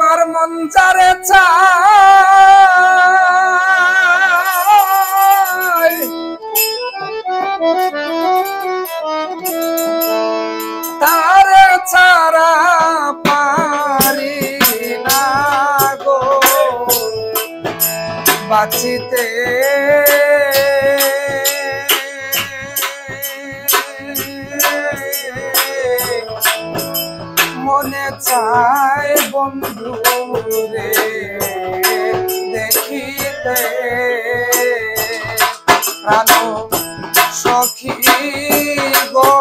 আমার মন যারে চায় তারে ছাড়া পারি না গো বাঁচিতে মনে চায় বন্ধু রে দেখিতে প্রাণ সখী গো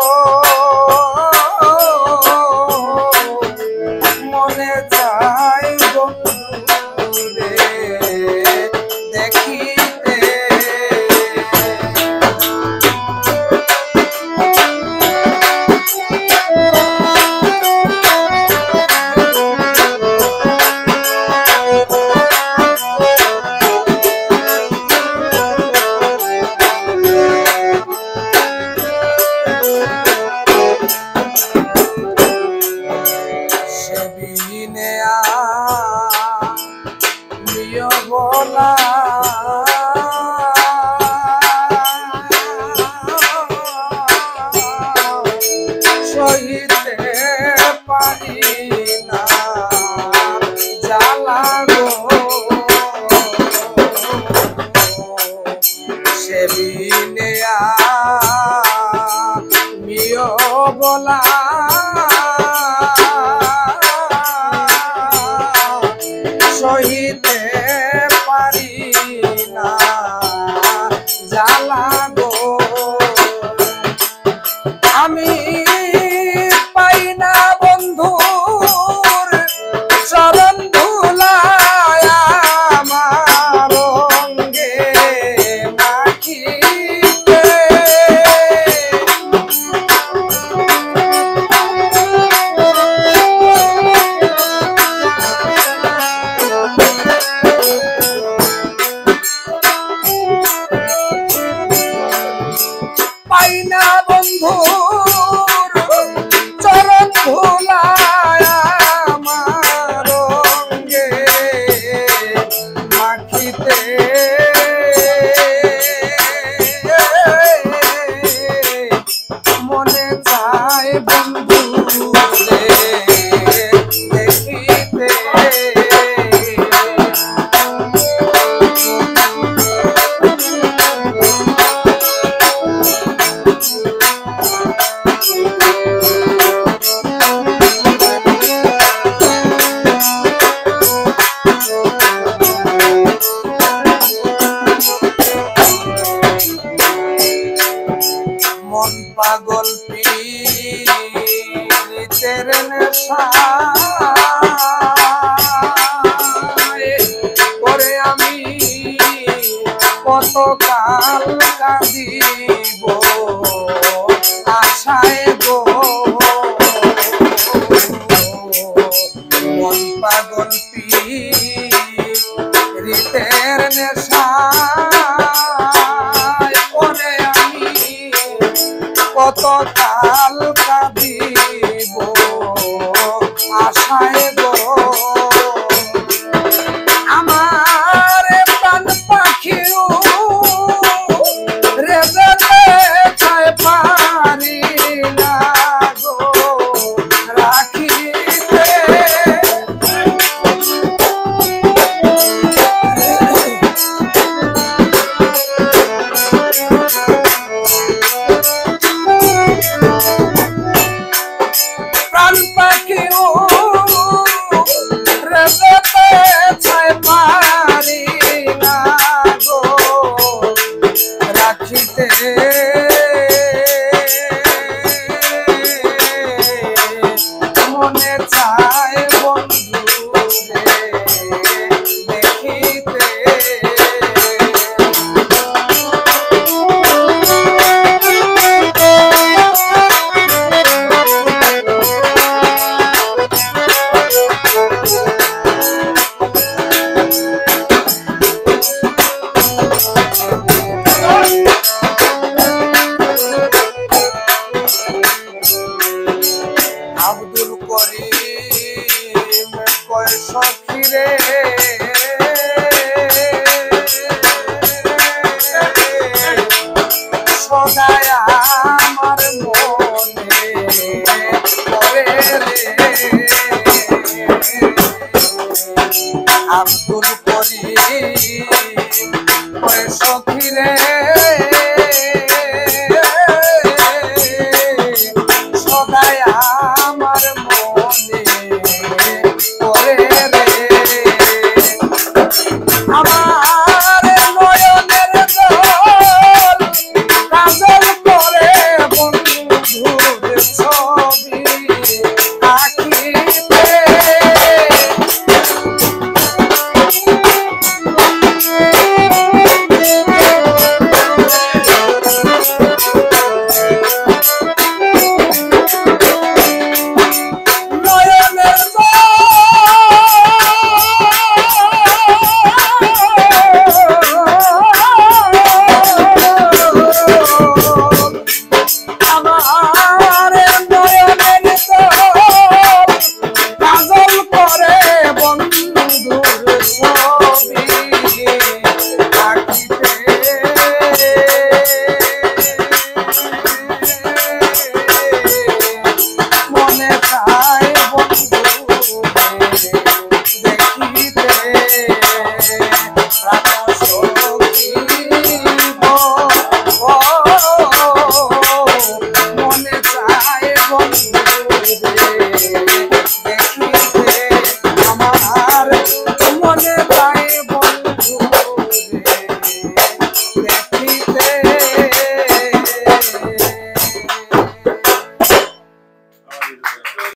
মনে চায় বন্ধু রে দেখিতে বলা সহিতে পারি না জ্বালা গো সেদিনে আমিও বলা সহিতে পারি না জ্বালা গো আমি পাই না বন্ধুর চরণ ধুলায় আমার অঙ্গে মাখিতে পাই না বন্ধুর চরণ ধুলায় আমার অঙ্গে মাখিতে মনে চায় বন্ধু রে দেখিতে মন পাগল পীড়িতের নেশায় করে আমি কতকাল কাঁদিব আশায় গো মন পাগল পীড়িতের নেশায় করে আমি কতকাল কাঁদিব আশায় গো আমার প্রাণ পাখিও রেজে খায় পারি না গো রাখিতে সখী রে সদায় আমার মনে পড়ে রে আব্দুল করিম ওই সখী রে সদায় আমার মনে পড়ে রে আমার নয়নের জল কাজল করে বন্ধুর ছবি আঁকিতে নয়নের আমার নয়নের কাজল করে বন্ধুর ছবি আঁকিতে মনে চায় বন্ধু দেখিতে প্রাণ সখী মনে চায় বন্ধু